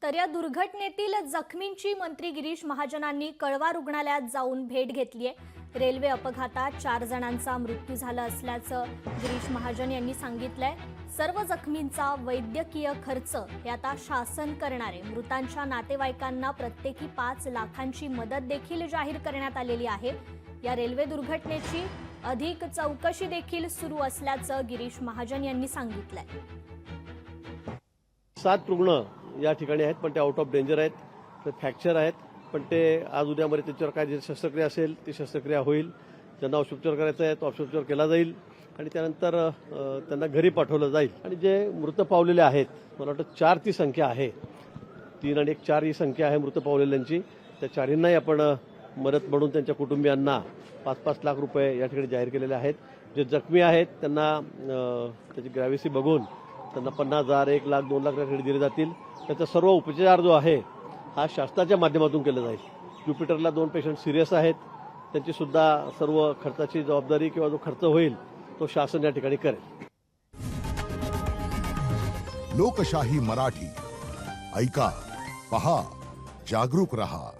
तर या दुर्घटनेतील जखमींची मंत्री गिरीश महाजनांनी कळवा रुग्णालयात जाऊन भेट घेतली आहे। रेल्वे अपघातात 4 जणांचा मृत्यू झाला असल्याचं गिरीश महाजन यांनी सांगितलंय। सर्व जखमींचा वैद्यकीय खर्च हे आता शासन करणार आहे। मृतांच्या नातेवाईकांना प्रत्येकी 5 लाखांची मदत देखील जाहीर करण्यात आलेली आहे। या रेल्वे दुर्घटनेची अधिक चौकशी देखील सुरू असल्याचं गिरीश महाजन यांनी सांगितलंय। 7 रुग्ण या ठिकाणी आहेत, पण ते आउट ऑफ डेंजर आहेत, ते फ्रॅक्चर आहेत, पण ते आज उद्यामध्ये त्याच्यावर काय शस्त्रक्रिया असेल ती शस्त्रक्रिया होईल। ज्यांना औषधोपचार करायचा आहे तो औषधोपचार केला जाईल आणि त्यानंतर त्यांना घरी पाठवलं जाईल। आणि जे मृत पावलेले आहेत, मला वाटतं 4 ती संख्या आहे, 3 आणि 1 4 ही संख्या आहे मृत पावलेल्यांची। त्या 4 आपण मदत म्हणून त्यांच्या कुटुंबियांना 5-5 लाख रुपये या ठिकाणी जाहीर केलेले आहेत। जे जखमी आहेत त्यांना त्याची ग्रॅव्हिटी बघून त्यांना 50,000, 1 लाख, 2 लाख रुपये दिले जातील। त्याचा सर्व उपचार जो आहे हा शासनाच्या माध्यमातून केला जाईल। ज्युपिटरला 2 पेशंट सिरियस आहेत, त्यांची सुद्धा सर्व खर्चाची जबाबदारी किंवा जो खर्च होईल तो शासन या ठिकाणी करेल। लोकशाही मराठी ऐका, पहा, जागरूक रहा।